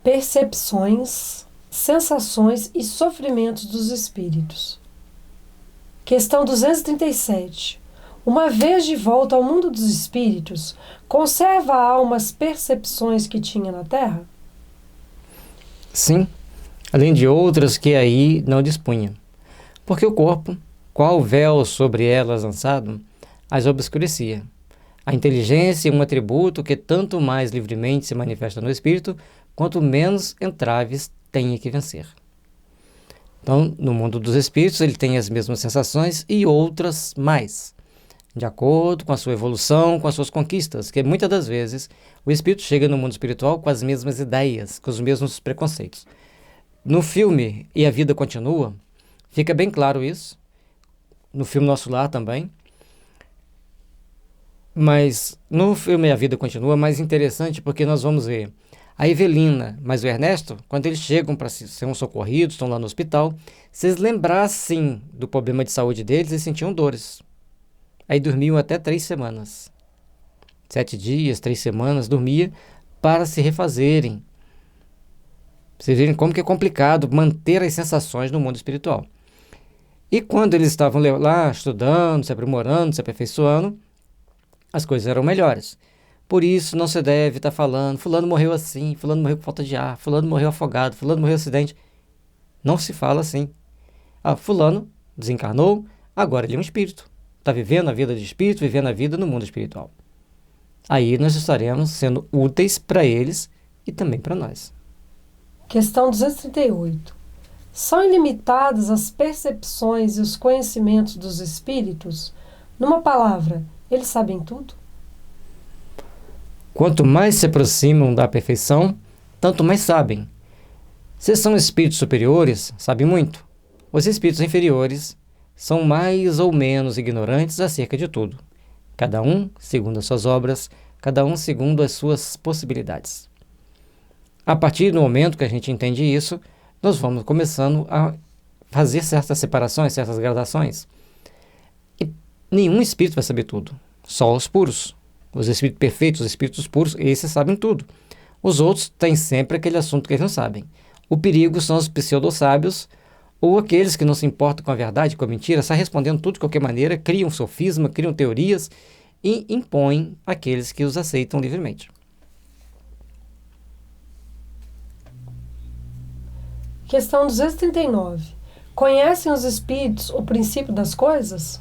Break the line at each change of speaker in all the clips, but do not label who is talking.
percepções, sensações e sofrimentos dos espíritos. Questão 237. Uma vez de volta ao mundo dos espíritos, conserva a alma as percepções que tinha na Terra?
Sim, além de outras que aí não dispunha. Porque o corpo, qual véu sobre elas lançado, as obscurecia. A inteligência é um atributo que tanto mais livremente se manifesta no espírito, quanto menos entraves tenha que vencer. Então, no mundo dos espíritos, ele tem as mesmas sensações e outras mais, de acordo com a sua evolução, com as suas conquistas, que muitas das vezes o espírito chega no mundo espiritual com as mesmas ideias, com os mesmos preconceitos. No filme E a Vida Continua, fica bem claro isso, no filme Nosso Lar também, mas no filme A Vida Continua é mais interessante porque nós vamos ver a Evelina, mas o Ernesto, quando eles chegam para ser socorridos, estão lá no hospital, se eles lembrassem do problema de saúde deles, eles sentiam dores. Aí dormiam até 3 semanas. 7 dias, 3 semanas, dormia para se refazerem. Vocês verem como que é complicado manter as sensações no mundo espiritual. E quando eles estavam lá estudando, se aprimorando, se aperfeiçoando, as coisas eram melhores. Por isso não se deve estar falando, fulano morreu assim, fulano morreu por falta de ar, fulano morreu afogado, fulano morreu acidente. Não se fala assim. Fulano desencarnou, agora ele é um espírito. Está vivendo a vida de espírito, vivendo a vida no mundo espiritual. Aí nós estaremos sendo úteis para eles e também para nós.
Questão 238. São ilimitadas as percepções e os conhecimentos dos espíritos? Numa palavra, eles sabem tudo?
Quanto mais se aproximam da perfeição, tanto mais sabem. Se são espíritos superiores, sabem muito. Os espíritos inferiores são mais ou menos ignorantes acerca de tudo. Cada um segundo as suas obras, cada um segundo as suas possibilidades. A partir do momento que a gente entende isso, nós vamos começando a fazer certas separações, certas gradações. E nenhum espírito vai saber tudo, só os puros. Os espíritos perfeitos, os espíritos puros, esses sabem tudo. Os outros têm sempre aquele assunto que eles não sabem. O perigo são os pseudo-sábios ou aqueles que não se importam com a verdade, com a mentira, saem respondendo tudo de qualquer maneira, criam sofisma, criam teorias e impõem àqueles que os aceitam livremente.
Questão 239. Conhecem os espíritos o princípio das coisas?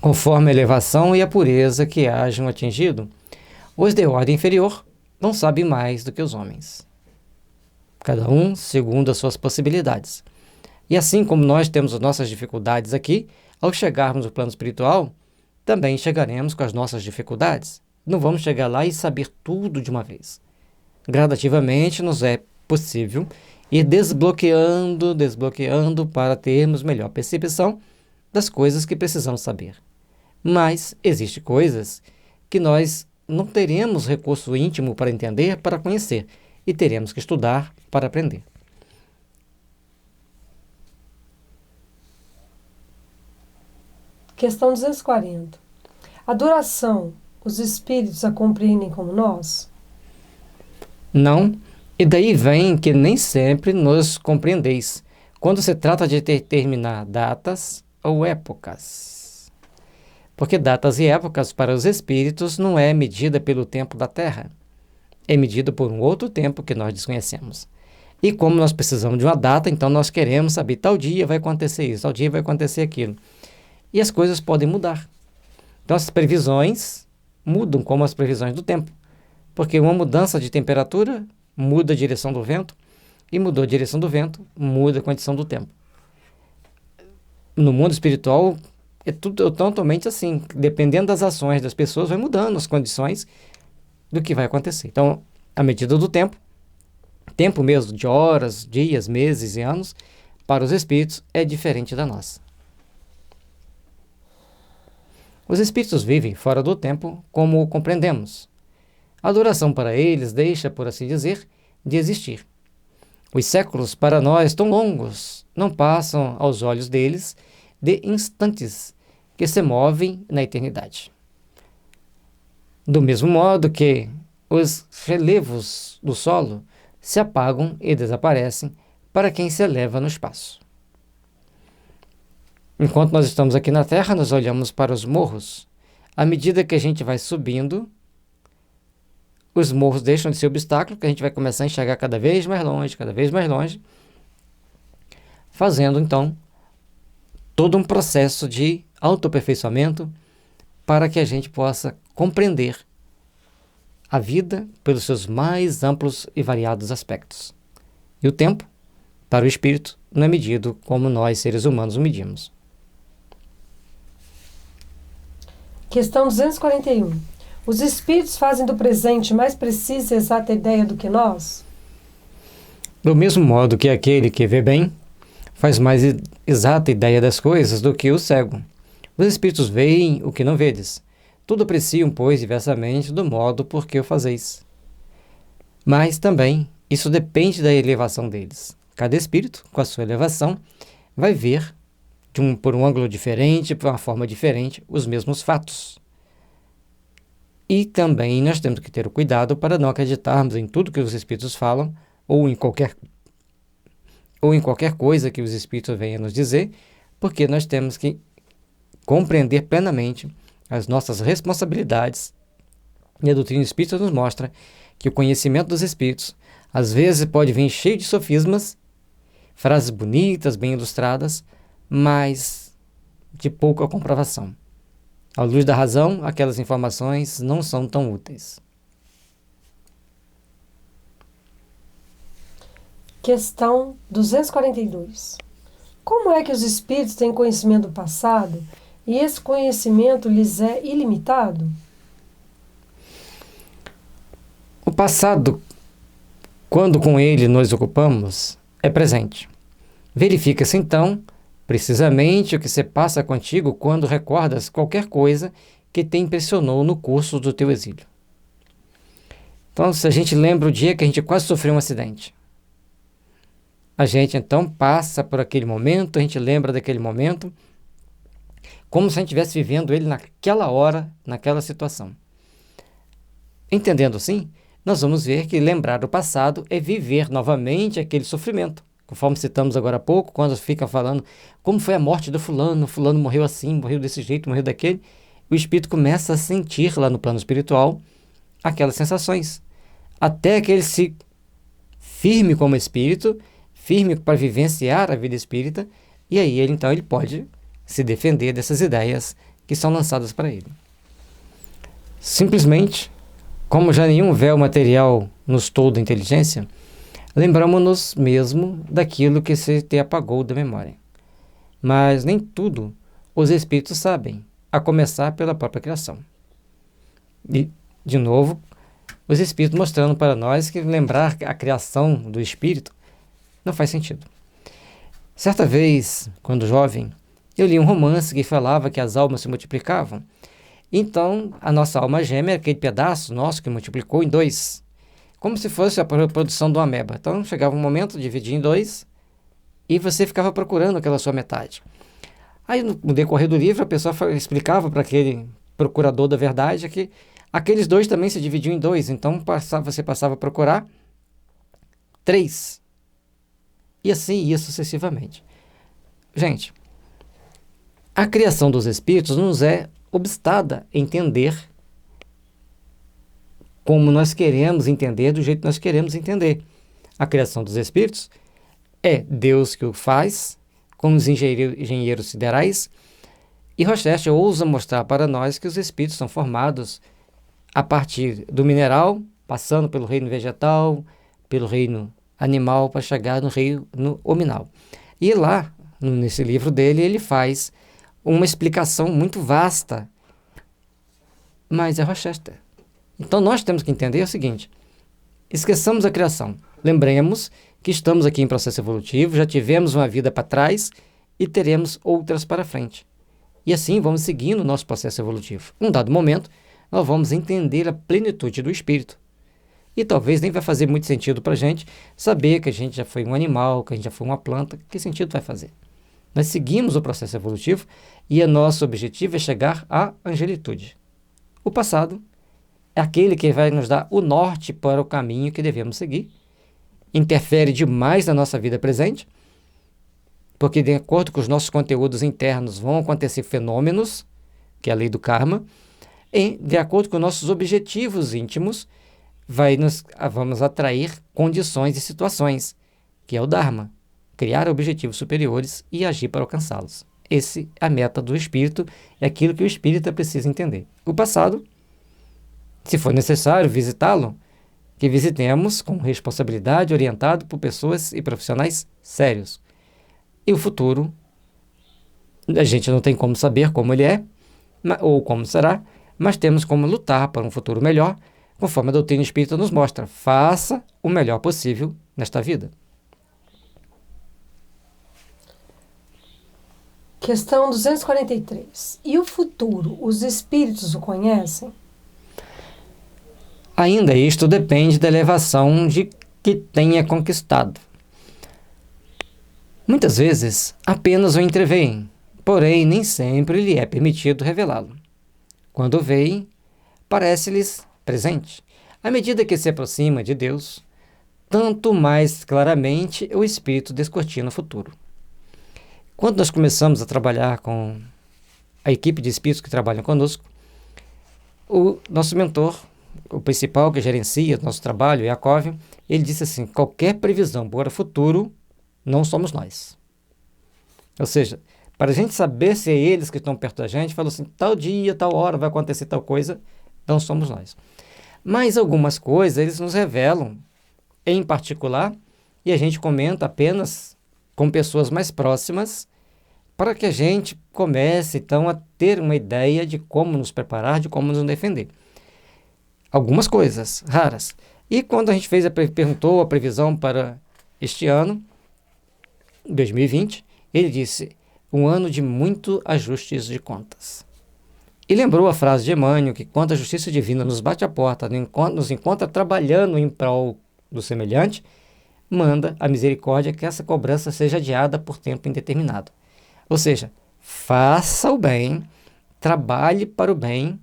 Conforme a elevação e a pureza que hajam atingido, os de ordem inferior não sabem mais do que os homens. Cada um segundo as suas possibilidades. E assim como nós temos as nossas dificuldades aqui, ao chegarmos no plano espiritual, também chegaremos com as nossas dificuldades. Não vamos chegar lá e saber tudo de uma vez. Gradativamente nos é possível ir desbloqueando para termos melhor percepção das coisas que precisamos saber. Mas existem coisas que nós não teremos recurso íntimo para entender, para conhecer, e teremos que estudar para aprender.
Questão 240. A duração, os espíritos a compreendem como nós?
Não, e daí vem que nem sempre nos compreendeis, quando se trata de determinar datas ou épocas. Porque datas e épocas para os espíritos não é medida pelo tempo da Terra, é medida por um outro tempo que nós desconhecemos. E como nós precisamos de uma data, então nós queremos saber, tal dia vai acontecer isso, tal dia vai acontecer aquilo. E as coisas podem mudar. Então as previsões mudam como as previsões do tempo, porque uma mudança de temperatura muda a direção do vento, e mudou a direção do vento, muda a condição do tempo. No mundo espiritual é tudo totalmente assim, dependendo das ações das pessoas, vai mudando as condições do que vai acontecer. Então, à medida do tempo mesmo, de horas, dias, meses e anos, para os espíritos é diferente da nossa. Os espíritos vivem fora do tempo como o compreendemos. A duração para eles deixa, por assim dizer, de existir. Os séculos para nós tão longos não passam aos olhos deles de instantes que se movem na eternidade. Do mesmo modo que os relevos do solo se apagam e desaparecem para quem se eleva no espaço. Enquanto nós estamos aqui na Terra, nós olhamos para os morros. À medida que a gente vai subindo, os morros deixam de ser obstáculo, que a gente vai começar a enxergar cada vez mais longe, fazendo então todo um processo de autoaperfeiçoamento para que a gente possa compreender a vida pelos seus mais amplos e variados aspectos. E o tempo, para o espírito, não é medido como nós, seres humanos, o medimos.
Questão 241. Os espíritos fazem do presente mais precisa e exata ideia do que nós?
Do mesmo modo que aquele que vê bem faz mais exata ideia das coisas do que o cego. Os espíritos veem o que não vedes. Tudo apreciam, pois, diversamente do modo por que o fazeis. Mas também isso depende da elevação deles. Cada espírito, com a sua elevação, vai ver por um ângulo diferente, por uma forma diferente, os mesmos fatos. E também nós temos que ter o cuidado para não acreditarmos em tudo que os espíritos falam ou em qualquer coisa que os espíritos venham nos dizer, porque nós temos que compreender plenamente as nossas responsabilidades. E a doutrina espírita nos mostra que o conhecimento dos espíritos às vezes pode vir cheio de sofismas, frases bonitas, bem ilustradas, mas de pouca comprovação. À luz da razão, aquelas informações não são tão úteis.
Questão 242. Como é que os espíritos têm conhecimento do passado e esse conhecimento lhes é ilimitado?
O passado, quando com ele nos ocupamos, é presente. Verifica-se então precisamente o que se passa contigo quando recordas qualquer coisa que te impressionou no curso do teu exílio. Então, se a gente lembra o dia que a gente quase sofreu um acidente, a gente então passa por aquele momento, a gente lembra daquele momento, como se a gente estivesse vivendo ele naquela hora, naquela situação. Entendendo assim, nós vamos ver que lembrar do passado é viver novamente aquele sofrimento. Conforme citamos agora há pouco, quando fica falando como foi a morte do fulano, fulano morreu assim, morreu desse jeito, morreu daquele, o espírito começa a sentir lá no plano espiritual aquelas sensações, até que ele se firme como espírito, firme para vivenciar a vida espírita, e aí ele pode se defender dessas ideias que são lançadas para ele. Simplesmente, como já nenhum véu material nos tolda a inteligência, lembramos-nos mesmo daquilo que se te apagou da memória. Mas nem tudo os espíritos sabem, a começar pela própria criação. E, de novo, os espíritos mostrando para nós que lembrar a criação do espírito não faz sentido. Certa vez, quando jovem, eu li um romance que falava que as almas se multiplicavam. Então, a nossa alma gêmea era aquele pedaço nosso que multiplicou em 2, como se fosse a reprodução de uma ameba. Então, chegava um momento de dividir em 2 e você ficava procurando aquela sua metade. Aí, no decorrer do livro, a pessoa explicava para aquele procurador da verdade que aqueles 2 também se dividiam em 2. Então, você passava a procurar 3. E assim ia sucessivamente. Gente, a criação dos espíritos nos é obstada a entender como nós queremos entender, do jeito que nós queremos entender. A criação dos espíritos é Deus que o faz, como os engenheiros siderais, e Rochester ousa mostrar para nós que os espíritos são formados a partir do mineral, passando pelo reino vegetal, pelo reino animal, para chegar no reino hominal. E lá, nesse livro dele, ele faz uma explicação muito vasta, mas é Rochester. Então nós temos que entender o seguinte: esqueçamos a criação, lembremos que estamos aqui em processo evolutivo, já tivemos uma vida para trás e teremos outras para frente. E assim vamos seguindo o nosso processo evolutivo. Num dado momento, nós vamos entender a plenitude do espírito. E talvez nem vai fazer muito sentido para a gente saber que a gente já foi um animal, que a gente já foi uma planta. Que sentido vai fazer? Nós seguimos o processo evolutivo e o nosso objetivo é chegar à angelitude. O passado é aquele que vai nos dar o norte para o caminho que devemos seguir. interfere demais na nossa vida presente, porque de acordo com os nossos conteúdos internos vão acontecer fenômenos, que é a lei do karma, e de acordo com nossos objetivos íntimos, vamos atrair condições e situações, que é o Dharma, criar objetivos superiores e agir para alcançá-los. Essa é a meta do espírito, é aquilo que o espírita precisa entender. O passado, se for necessário visitá-lo, que visitemos com responsabilidade, orientado por pessoas e profissionais sérios. E o futuro, a gente não tem como saber como ele é, ou como será, mas temos como lutar para um futuro melhor, conforme a doutrina espírita nos mostra. Faça o melhor possível nesta vida.
Questão 243. E o futuro, os espíritos o conhecem?
Ainda isto depende da elevação de que tenha conquistado. Muitas vezes apenas o entreveem, porém nem sempre lhe é permitido revelá-lo. Quando o veem, parece-lhes presente. À medida que se aproxima de Deus, tanto mais claramente o espírito descortina o futuro. Quando nós começamos a trabalhar com a equipe de espíritos que trabalham conosco, o nosso mentor, o principal que gerencia o nosso trabalho, Yakov, ele disse assim: qualquer previsão para o futuro, não somos nós. Ou seja, para a gente saber se é eles que estão perto da gente, falou assim, tal dia, tal hora vai acontecer tal coisa, não somos nós. Mas algumas coisas eles nos revelam em particular e a gente comenta apenas com pessoas mais próximas para que a gente comece então a ter uma ideia de como nos preparar, de como nos defender. Algumas coisas raras. E quando a gente perguntou a previsão para este ano, 2020, ele disse, um ano de muito ajustes de contas. E lembrou a frase de Emmanuel, que quando a justiça divina nos bate a porta, nos encontra trabalhando em prol do semelhante, manda a misericórdia que essa cobrança seja adiada por tempo indeterminado. Ou seja, faça o bem, trabalhe para o bem,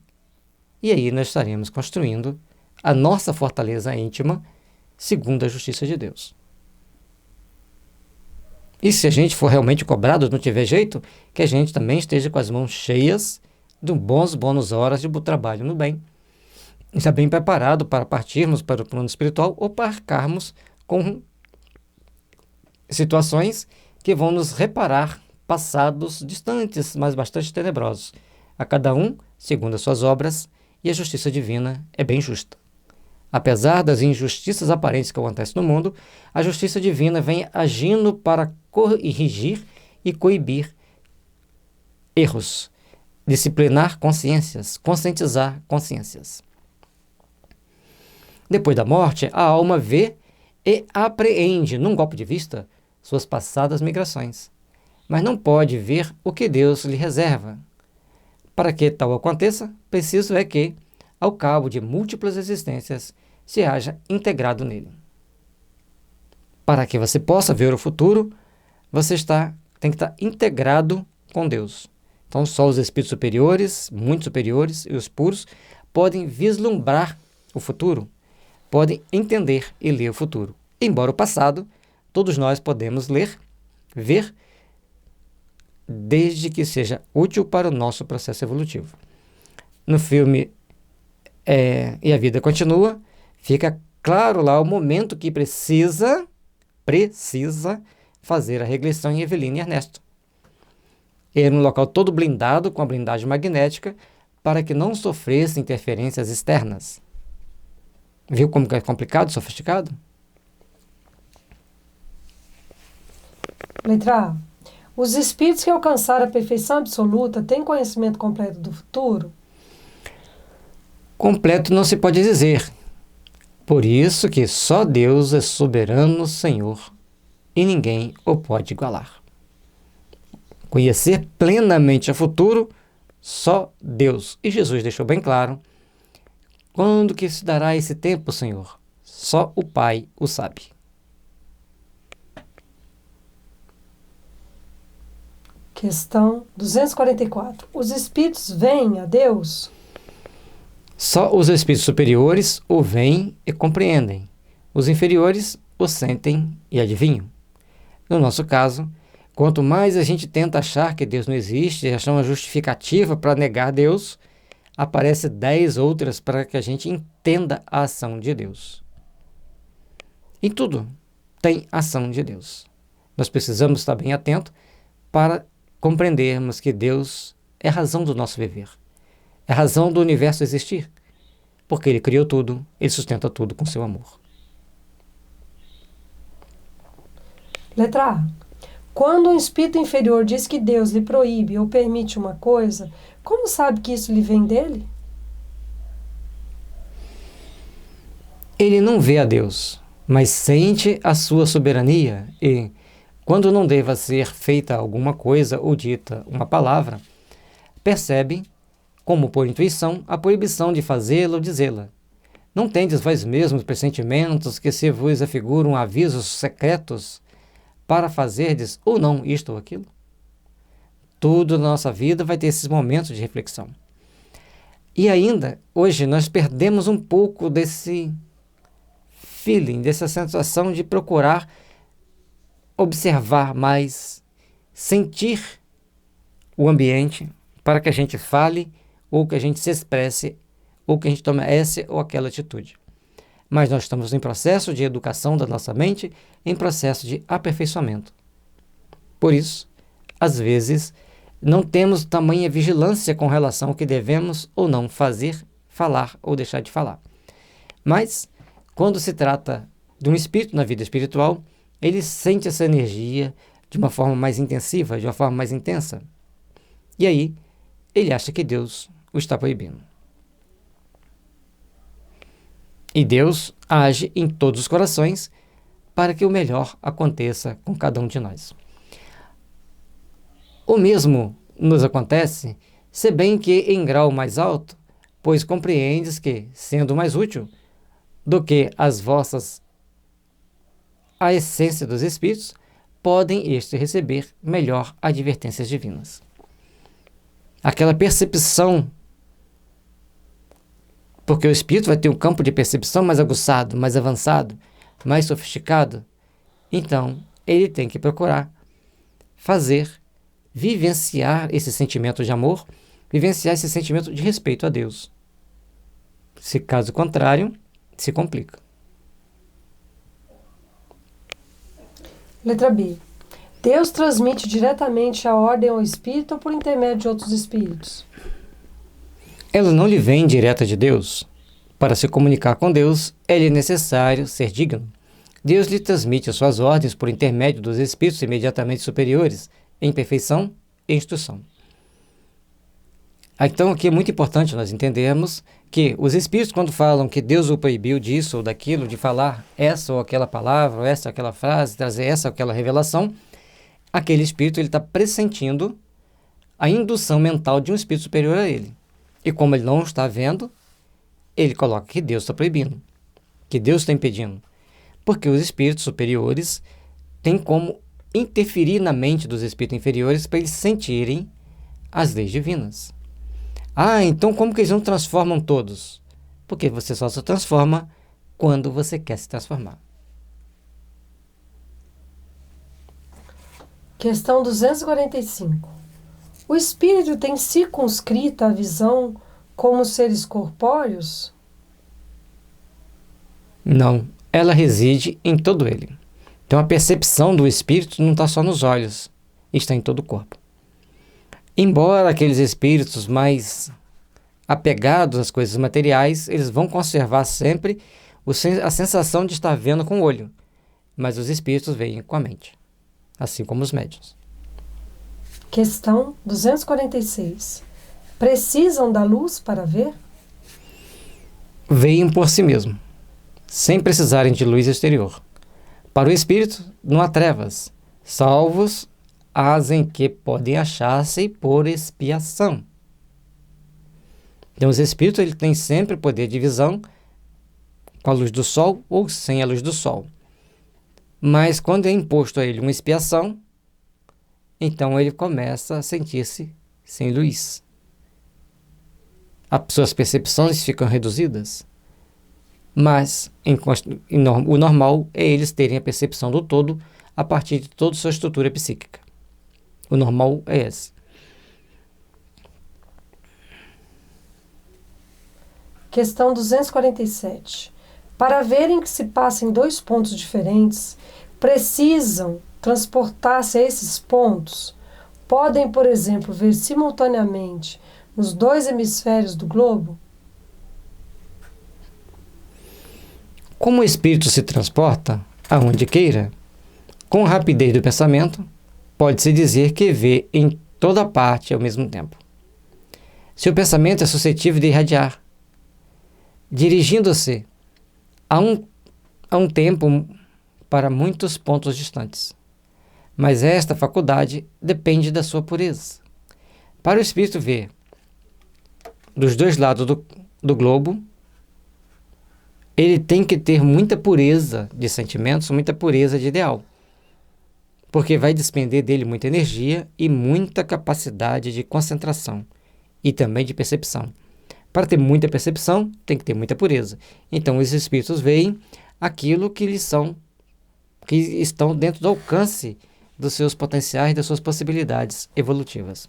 e aí nós estaremos construindo a nossa fortaleza íntima segundo a justiça de Deus. E se a gente for realmente cobrado, não tiver jeito, que a gente também esteja com as mãos cheias de bons bônus horas de trabalho no bem. Está bem preparado para partirmos para o plano espiritual ou para arcarmos com situações que vão nos reparar passados distantes, mas bastante tenebrosos. A cada um, segundo as suas obras, e a justiça divina é bem justa. Apesar das injustiças aparentes que acontecem no mundo, a justiça divina vem agindo para corrigir e coibir erros, disciplinar consciências, conscientizar consciências. Depois da morte, a alma vê e apreende, num golpe de vista, suas passadas migrações, mas não pode ver o que Deus lhe reserva. Para que tal aconteça, preciso é que, ao cabo de múltiplas existências, se haja integrado nele. Para que você possa ver o futuro, você tem que estar integrado com Deus. Então, só os espíritos superiores, muito superiores, e os puros, podem vislumbrar o futuro, podem entender e ler o futuro. Embora o passado, todos nós podemos ler, ver, desde que seja útil para o nosso processo evolutivo. No filme E a Vida Continua, fica claro lá o momento que precisa fazer a regressão em Evelina e Ernesto. Era um local todo blindado com a blindagem magnética para que não sofresse interferências externas. Viu como é complicado, sofisticado?
Letra A. Os espíritos que alcançaram a perfeição absoluta têm conhecimento completo do futuro?
Completo não se pode dizer. Por isso que só Deus é soberano Senhor e ninguém o pode igualar. Conhecer plenamente o futuro, só Deus. E Jesus deixou bem claro, quando que se dará esse tempo, Senhor? Só o Pai o sabe.
Questão 244. Os espíritos veem a Deus?
Só os espíritos superiores o veem e compreendem. Os inferiores o sentem e adivinham. No nosso caso, quanto mais a gente tenta achar que Deus não existe e achar uma justificativa para negar Deus, aparece 10 outras para que a gente entenda a ação de Deus. Em tudo tem ação de Deus. Nós precisamos estar bem atentos para compreendermos que Deus é a razão do nosso viver. É a razão do universo existir. Porque Ele criou tudo, Ele sustenta tudo com seu amor.
Letra A. Quando um espírito inferior diz que Deus lhe proíbe ou permite uma coisa, como sabe que isso lhe vem dele?
Ele não vê a Deus, mas sente a sua soberania e, quando não deva ser feita alguma coisa ou dita uma palavra, percebe, como por intuição, a proibição de fazê-la ou dizê-la. Não tendes vós mesmos pressentimentos que se vos afiguram avisos secretos para fazerdes ou não isto ou aquilo? Tudo na nossa vida vai ter esses momentos de reflexão. E ainda, hoje, nós perdemos um pouco desse feeling, dessa sensação de procurar observar mais, sentir o ambiente para que a gente fale ou que a gente se expresse ou que a gente tome essa ou aquela atitude. Mas nós estamos em processo de educação da nossa mente, em processo de aperfeiçoamento. Por isso, às vezes, não temos tamanha vigilância com relação ao que devemos ou não fazer, falar ou deixar de falar. Mas, quando se trata de um espírito na vida espiritual, ele sente essa energia de uma forma mais intensiva, de uma forma mais intensa. E aí, ele acha que Deus o está proibindo. E Deus age em todos os corações para que o melhor aconteça com cada um de nós. O mesmo nos acontece, se bem que em grau mais alto, pois compreendes que, sendo mais útil do que as vossas a essência dos espíritos, podem estes receber melhor advertências divinas. Aquela percepção, porque o espírito vai ter um campo de percepção mais aguçado, mais avançado, mais sofisticado, então ele tem que procurar vivenciar esse sentimento de amor, vivenciar esse sentimento de respeito a Deus. Se caso contrário, se complica.
Letra B. Deus transmite diretamente a ordem ao espírito ou por intermédio de outros espíritos?
Ela não lhe vem direta de Deus. Para se comunicar com Deus, é-lhe necessário ser digno. Deus lhe transmite as suas ordens por intermédio dos espíritos imediatamente superiores, em perfeição e instrução. Então, aqui é muito importante nós entendermos que os espíritos, quando falam que Deus o proibiu disso ou daquilo, de falar essa ou aquela palavra, ou essa ou aquela frase, trazer essa ou aquela revelação, aquele espírito está pressentindo a indução mental de um espírito superior a ele. E como ele não está vendo, ele coloca que Deus está proibindo, que Deus está impedindo. Porque os espíritos superiores têm como interferir na mente dos espíritos inferiores para eles sentirem as leis divinas. Ah, então como que eles não transformam todos? Porque você só se transforma quando você quer se transformar.
Questão 245. O espírito tem circunscrita a visão como seres corpóreos?
Não, ela reside em todo ele. Então a percepção do espírito não está só nos olhos, está em todo o corpo. Embora aqueles espíritos mais apegados às coisas materiais, eles vão conservar sempre a sensação de estar vendo com o olho, mas os espíritos veem com a mente, assim como os médiuns.
Questão 246. Precisam da luz para ver?
Veem por si mesmo, sem precisarem de luz exterior. Para o espírito, não há trevas, salvos as em que podem achar-se por expiação. Então, os espíritos ele tem sempre o poder de visão com a luz do sol ou sem a luz do sol. Mas quando é imposto a ele uma expiação, então ele começa a sentir-se sem luz. As suas percepções ficam reduzidas. Mas o normal é eles terem a percepção do todo a partir de toda a sua estrutura psíquica. O normal é esse.
Questão 247. Para verem que se passa em dois pontos diferentes, precisam transportar-se a esses pontos. Podem, por exemplo, ver simultaneamente nos dois hemisférios do globo?
Como o espírito se transporta aonde queira, com a rapidez do pensamento, pode-se dizer que vê em toda parte ao mesmo tempo. Seu pensamento é suscetível de irradiar, dirigindo-se a um tempo para muitos pontos distantes. Mas esta faculdade depende da sua pureza. Para o espírito ver dos dois lados do globo, ele tem que ter muita pureza de sentimentos, muita pureza de ideal. Porque vai despender dele muita energia e muita capacidade de concentração e também de percepção. Para ter muita percepção, tem que ter muita pureza. Então, os espíritos veem aquilo que que estão dentro do alcance dos seus potenciais, das suas possibilidades evolutivas.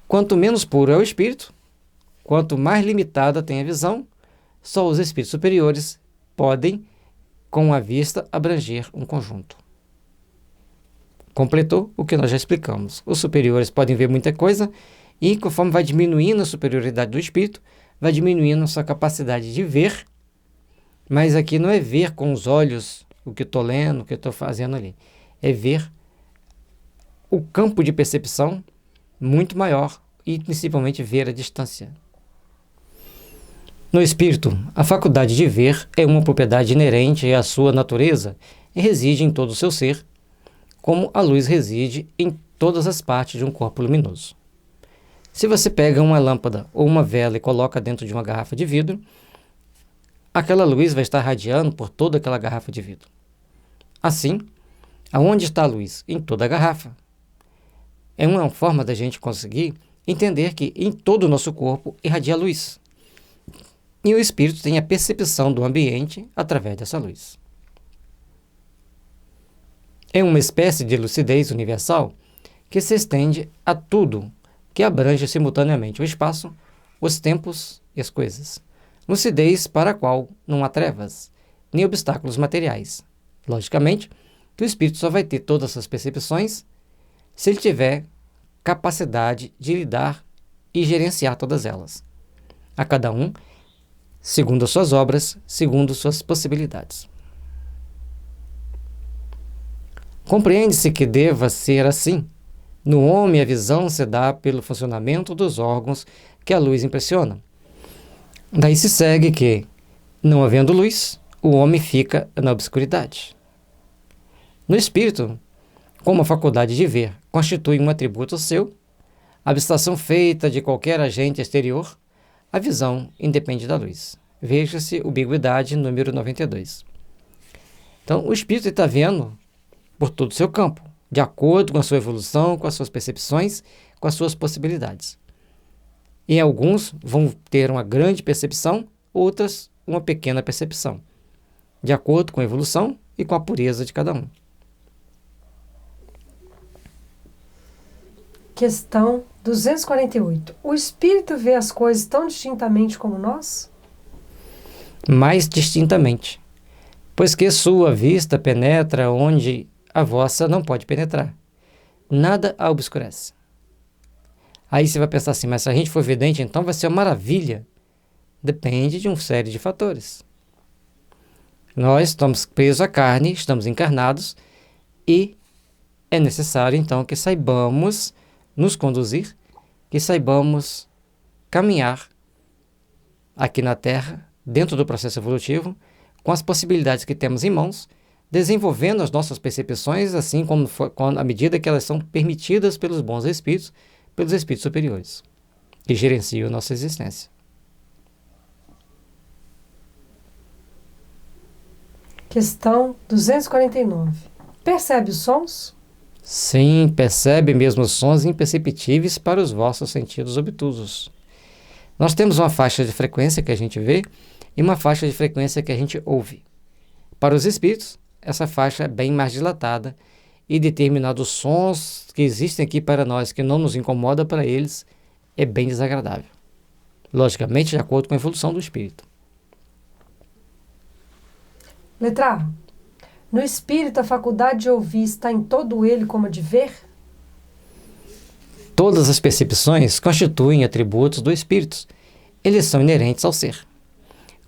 Quanto menos puro é o espírito, quanto mais limitada tem a visão, só os espíritos superiores podem, com a vista, abranger um conjunto. Completou o que nós já explicamos. Os superiores podem ver muita coisa e, conforme vai diminuindo a superioridade do espírito, vai diminuindo a sua capacidade de ver, mas aqui não é ver com os olhos o que eu estou lendo, o que eu estou fazendo ali. É ver o campo de percepção muito maior e, principalmente, ver a distância. No espírito, a faculdade de ver é uma propriedade inerente à sua natureza e reside em todo o seu ser, como a luz reside em todas as partes de um corpo luminoso. Se você pega uma lâmpada ou uma vela e coloca dentro de uma garrafa de vidro, aquela luz vai estar radiando por toda aquela garrafa de vidro. Assim, aonde está a luz? Em toda a garrafa. É uma forma da gente conseguir entender que em todo o nosso corpo irradia luz. E o espírito tem a percepção do ambiente através dessa luz. É uma espécie de lucidez universal que se estende a tudo, que abrange simultaneamente o espaço, os tempos e as coisas. Lucidez para a qual não há trevas, nem obstáculos materiais. Logicamente, que o espírito só vai ter todas essas percepções se ele tiver capacidade de lidar e gerenciar todas elas. A cada um, segundo as suas obras, segundo suas possibilidades. Compreende-se que deva ser assim. No homem, a visão se dá pelo funcionamento dos órgãos que a luz impressiona. Daí se segue que, não havendo luz, o homem fica na obscuridade. No espírito, como a faculdade de ver constitui um atributo seu, a abstração feita de qualquer agente exterior, a visão independe da luz. Veja-se Ubiquidade número 92. Então, o espírito está vendo por todo o seu campo, de acordo com a sua evolução, com as suas percepções, com as suas possibilidades. E alguns vão ter uma grande percepção, outras uma pequena percepção, de acordo com a evolução e com a pureza de cada um.
Questão 248. O espírito vê as coisas tão distintamente como nós?
Mais distintamente, pois que sua vista penetra onde a vossa não pode penetrar. Nada a obscurece. Aí você vai pensar assim, mas se a gente for vidente, então vai ser uma maravilha. Depende de uma série de fatores. Nós estamos presos à carne, estamos encarnados e é necessário então que saibamos nos conduzir, que saibamos caminhar aqui na Terra, dentro do processo evolutivo, com as possibilidades que temos em mãos, desenvolvendo as nossas percepções, assim como à medida que elas são permitidas pelos bons espíritos, pelos espíritos superiores, que gerenciam a nossa existência.
Questão 249. Percebe os sons?
Sim, percebe mesmo os sons imperceptíveis para os vossos sentidos obtusos. Nós temos uma faixa de frequência que a gente vê, e uma faixa de frequência que a gente ouve. Para os espíritos, essa faixa é bem mais dilatada e determinados sons que existem aqui para nós, que não nos incomoda, para eles é bem desagradável. Logicamente, de acordo com a evolução do espírito.
Letra A. No espírito, a faculdade de ouvir está em todo ele como a de ver?
Todas as percepções constituem atributos do espírito. Eles são inerentes ao ser.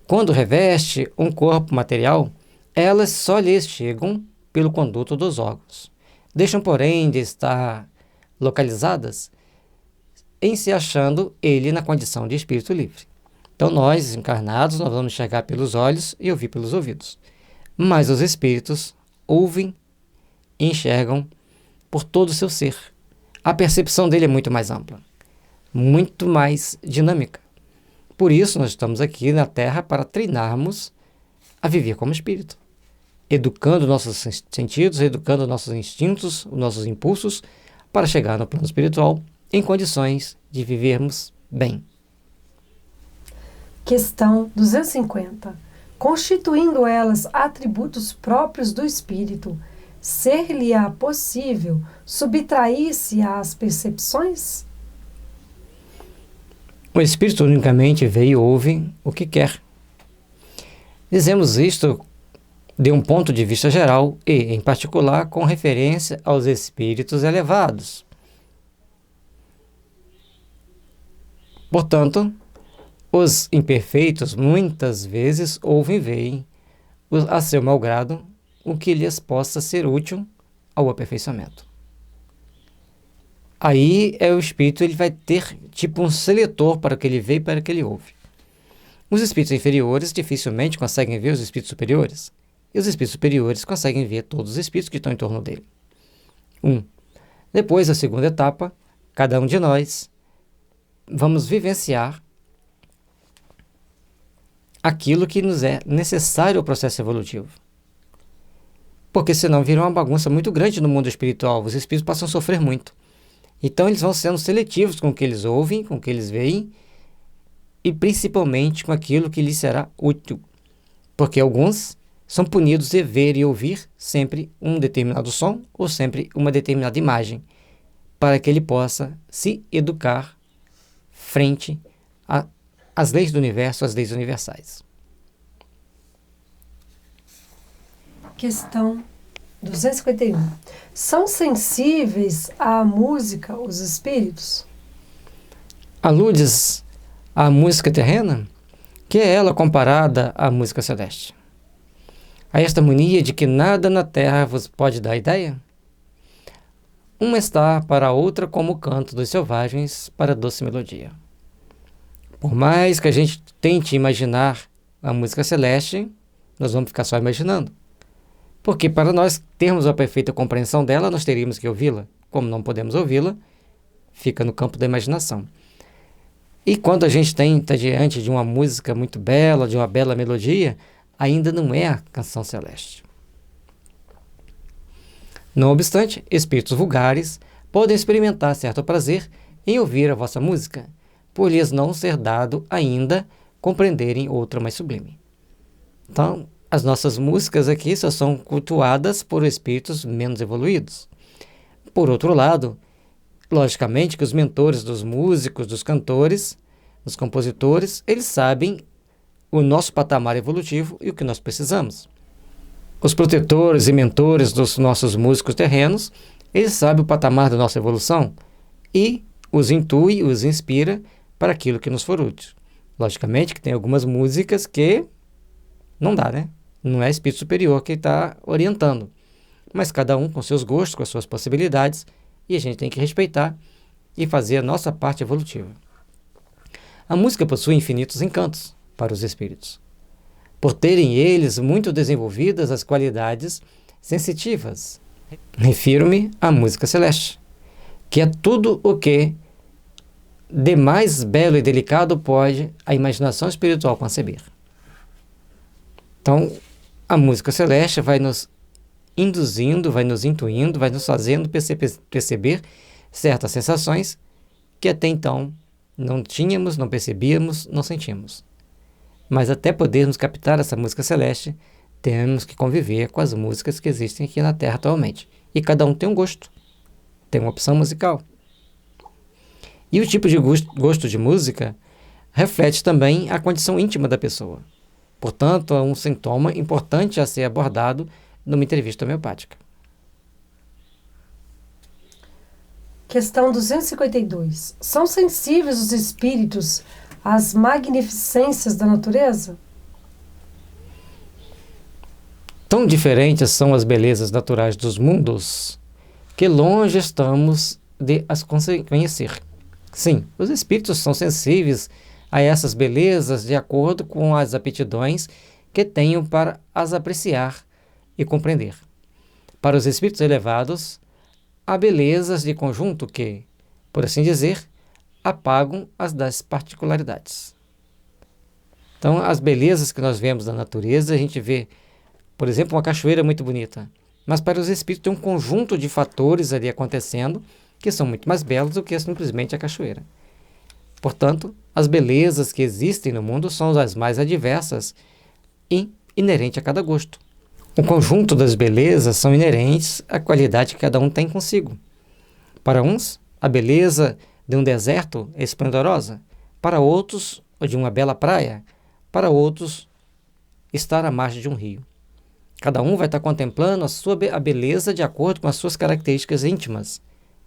Quando reveste um corpo material, elas só lhes chegam pelo conduto dos órgãos. Deixam, porém, de estar localizadas em se achando ele na condição de espírito livre. Então, nós, encarnados, nós vamos enxergar pelos olhos e ouvir pelos ouvidos. Mas os espíritos ouvem e enxergam por todo o seu ser. A percepção dele é muito mais ampla, muito mais dinâmica. Por isso, nós estamos aqui na Terra para treinarmos a viver como espírito, educando nossos sentidos, educando nossos instintos, nossos impulsos, para chegar no plano espiritual em condições de vivermos bem.
Questão 250. Constituindo elas atributos próprios do espírito, ser-lhe-á possível subtrair-se às percepções?
O espírito unicamente vê e ouve o que quer. Dizemos isto de um ponto de vista geral e, em particular, com referência aos espíritos elevados. Portanto, os imperfeitos muitas vezes ouvem e veem, a seu malgrado, o que lhes possa ser útil ao aperfeiçoamento. Aí o espírito ele vai ter tipo um seletor para o que ele vê e para o que ele ouve. Os espíritos inferiores dificilmente conseguem ver os espíritos superiores, e os espíritos superiores conseguem ver todos os espíritos que estão em torno dele. Depois, a segunda etapa, cada um de nós vamos vivenciar aquilo que nos é necessário ao processo evolutivo. Porque senão vira uma bagunça muito grande no mundo espiritual, os espíritos passam a sofrer muito. Então eles vão sendo seletivos com o que eles ouvem, com o que eles veem, e principalmente com aquilo que lhes será útil. Porque alguns são punidos de ver e ouvir sempre um determinado som ou sempre uma determinada imagem, para que ele possa se educar frente às leis do universo, às leis universais.
Questão 251. São sensíveis à música os espíritos?
Aludes à música terrena, que é ela comparada à música celeste. A esta harmonia de que nada na terra vos pode dar ideia? Uma está para a outra como o canto dos selvagens para a doce melodia. Por mais que a gente tente imaginar a música celeste, nós vamos ficar só imaginando. Porque para nós termos a perfeita compreensão dela, nós teríamos que ouvi-la. Como não podemos ouvi-la, fica no campo da imaginação. E quando a gente está diante de uma música muito bela, de uma bela melodia, ainda não é a canção celeste. Não obstante, espíritos vulgares podem experimentar certo prazer em ouvir a vossa música, por lhes não ser dado ainda compreenderem outra mais sublime. Então, as nossas músicas aqui só são cultuadas por espíritos menos evoluídos. Por outro lado, logicamente que os mentores dos músicos, dos cantores, dos compositores, eles sabem o nosso patamar evolutivo e o que nós precisamos. Os protetores e mentores dos nossos músicos terrenos, eles sabem o patamar da nossa evolução e os intui, os inspira para aquilo que nos for útil. Logicamente que tem algumas músicas que não dá, né? Não é espírito superior que está orientando, mas cada um com seus gostos, com as suas possibilidades, e a gente tem que respeitar e fazer a nossa parte evolutiva. A música possui infinitos encantos para os espíritos, por terem eles muito desenvolvidas as qualidades sensitivas. Refiro-me à música celeste, que é tudo o que de mais belo e delicado pode a imaginação espiritual conceber. Então, a música celeste vai nos induzindo, vai nos intuindo, vai nos fazendo perceber certas sensações que até então não tínhamos, não percebíamos, não sentimos. Mas até podermos captar essa música celeste, temos que conviver com as músicas que existem aqui na Terra atualmente. E cada um tem um gosto, tem uma opção musical. E o tipo de gosto de música reflete também a condição íntima da pessoa. Portanto, é um sintoma importante a ser abordado numa entrevista homeopática.
Questão 252. São sensíveis os espíritos às magnificências da natureza?
Tão diferentes são as belezas naturais dos mundos, que longe estamos de as conhecer. Sim, os espíritos são sensíveis a essas belezas de acordo com as aptidões que tenham para as apreciar e compreender. Para os espíritos elevados, há belezas de conjunto que, por assim dizer, apagam as das particularidades. Então, as belezas que nós vemos na natureza, a gente vê, por exemplo, uma cachoeira muito bonita, mas para os espíritos tem um conjunto de fatores ali acontecendo que são muito mais belos do que simplesmente a cachoeira. Portanto, as belezas que existem no mundo são as mais adversas e inerentes a cada gosto. O conjunto das belezas são inerentes à qualidade que cada um tem consigo. Para uns, a beleza de um deserto é esplendorosa. Para outros, de uma bela praia. Para outros, estar à margem de um rio. Cada um vai estar contemplando a beleza de acordo com as suas características íntimas,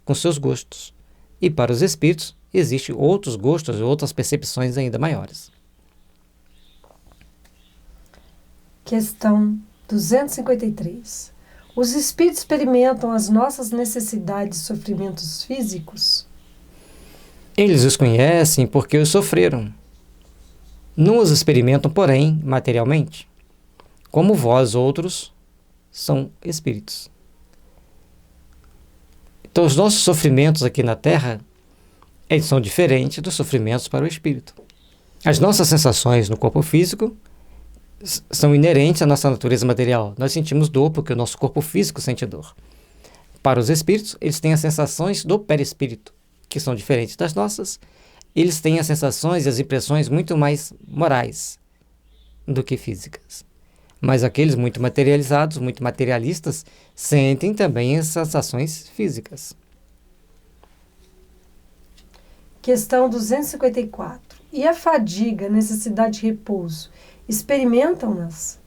com seus gostos. E para os espíritos, existem outros gostos e outras percepções ainda maiores.
Questão 253. Os espíritos experimentam as nossas necessidades e sofrimentos físicos?
Eles os conhecem porque os sofreram. Não os experimentam, porém, materialmente. Como vós outros, são espíritos. Então, os nossos sofrimentos aqui na Terra, eles são diferentes dos sofrimentos para o espírito. As nossas sensações no corpo físico são inerentes à nossa natureza material. Nós sentimos dor porque o nosso corpo físico sente dor. Para os espíritos, eles têm as sensações do perispírito, que são diferentes das nossas. Eles têm as sensações e as impressões muito mais morais do que físicas. Mas aqueles muito materializados, muito materialistas, sentem também as sensações físicas.
Questão 254. E a fadiga, necessidade de repouso, experimentam-nas?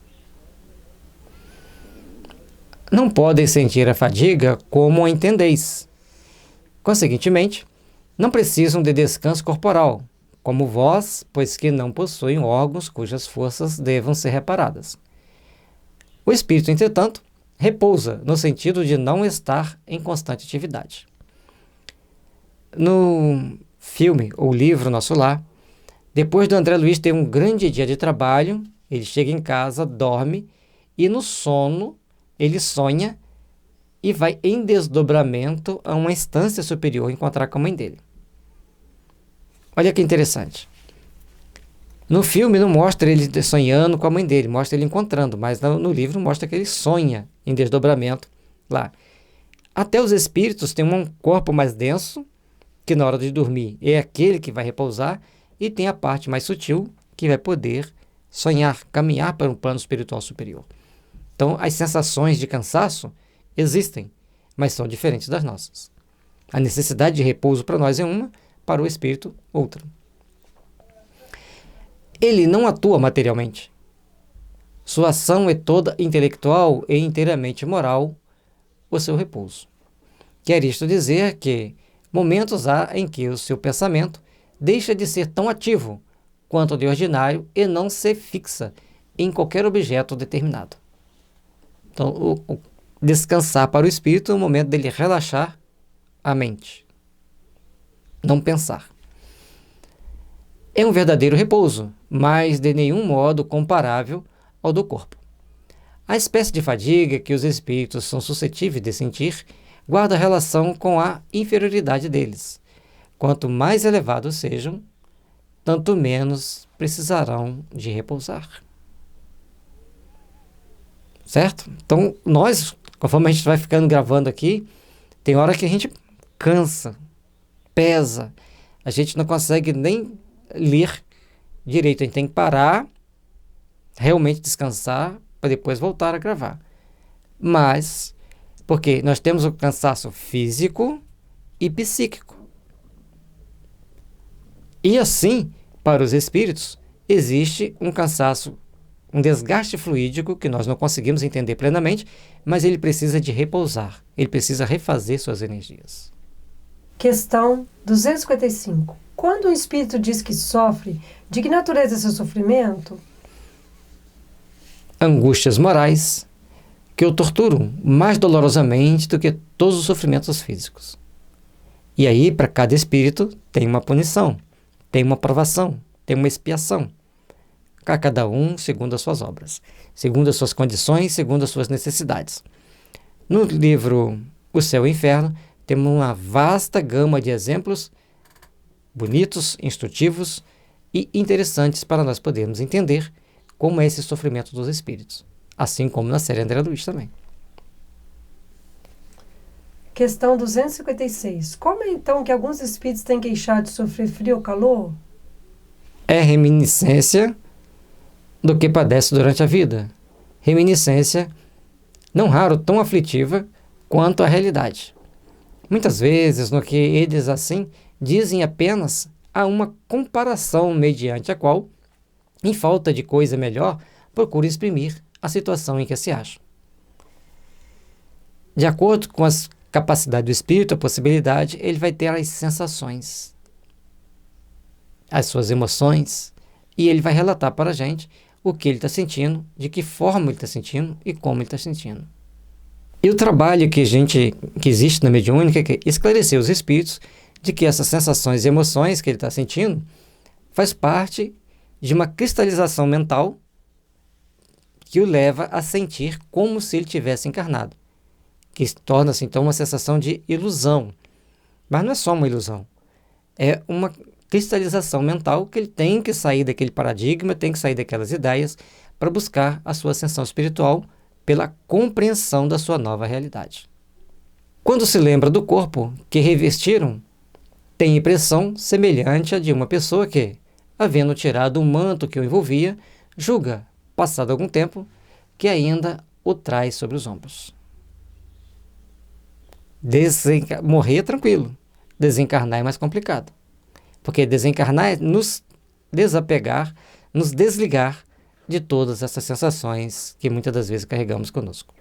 Não podem sentir a fadiga como a entendeis. Conseguintemente, não precisam de descanso corporal, como vós, pois que não possuem órgãos cujas forças devam ser reparadas. O espírito, entretanto, repousa no sentido de não estar em constante atividade. No filme ou livro Nosso Lar, depois do André Luiz ter um grande dia de trabalho, ele chega em casa, dorme e no sono ele sonha e vai em desdobramento a uma instância superior encontrar com a mãe dele. Olha que interessante. No filme não mostra ele sonhando com a mãe dele, mostra ele encontrando, mas no livro mostra que ele sonha em desdobramento lá. Até os espíritos têm um corpo mais denso, que na hora de dormir é aquele que vai repousar, e tem a parte mais sutil, que vai poder sonhar, caminhar para um plano espiritual superior. Então, as sensações de cansaço existem, mas são diferentes das nossas. A necessidade de repouso para nós é uma, para o espírito, outra. Ele não atua materialmente. Sua ação é toda intelectual e inteiramente moral, o seu repouso. Quer isto dizer que momentos há em que o seu pensamento deixa de ser tão ativo quanto de ordinário e não se fixa em qualquer objeto determinado. Então, o descansar para o espírito é o momento dele relaxar a mente. Não pensar. É um verdadeiro repouso, mas de nenhum modo comparável ao do corpo. A espécie de fadiga que os espíritos são suscetíveis de sentir guarda relação com a inferioridade deles. Quanto mais elevados sejam, tanto menos precisarão de repousar. Certo? Então, nós, conforme a gente vai ficando gravando aqui, tem hora que a gente cansa, pesa, a gente não consegue nem ler direito, a gente tem que parar realmente descansar para depois voltar a gravar. Mas, porque nós temos o cansaço físico e psíquico. E assim, para os espíritos, existe um cansaço, um desgaste fluídico que nós não conseguimos entender plenamente, mas ele precisa de repousar, ele precisa refazer suas energias.
Questão 255. Quando o espírito diz que sofre, de que natureza é seu sofrimento?
Angústias morais que o torturam mais dolorosamente do que todos os sofrimentos físicos. E aí, para cada espírito, tem uma punição, tem uma provação, tem uma expiação. A cada um segundo as suas obras, segundo as suas condições, segundo as suas necessidades. No livro O Céu e o Inferno, temos uma vasta gama de exemplos bonitos, instrutivos e interessantes para nós podermos entender como é esse sofrimento dos espíritos, assim como na série André Luiz também.
Questão 256. Como é então que alguns espíritos têm queixado de sofrer frio ou calor?
É reminiscência do que padece durante a vida. Reminiscência, não raro, tão aflitiva quanto a realidade. Muitas vezes, no que eles assim dizem apenas há uma comparação mediante a qual, em falta de coisa melhor, procura exprimir a situação em que se acha. De acordo com as capacidades do espírito, a possibilidade, ele vai ter as sensações, as suas emoções, e ele vai relatar para a gente o que ele está sentindo, de que forma ele está sentindo e como ele está sentindo. E o trabalho que existe na mediúnica é esclarecer os espíritos de que essas sensações e emoções que ele está sentindo faz parte de uma cristalização mental que o leva a sentir como se ele tivesse encarnado, que torna-se então uma sensação de ilusão. Mas não é só uma ilusão, é uma cristalização mental que ele tem que sair daquele paradigma, tem que sair daquelas ideias para buscar a sua ascensão espiritual pela compreensão da sua nova realidade. Quando se lembra do corpo que revestiram, tem impressão semelhante à de uma pessoa que, havendo tirado o manto que o envolvia, julga, passado algum tempo, que ainda o traz sobre os ombros. Morrer é tranquilo, desencarnar é mais complicado. Porque desencarnar é nos desapegar, nos desligar de todas essas sensações que muitas das vezes carregamos conosco.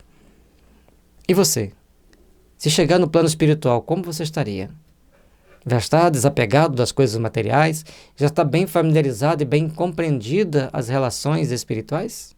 E você? Se chegar no plano espiritual, como você estaria? Já está desapegado das coisas materiais? Já está bem familiarizado e bem compreendida as relações espirituais?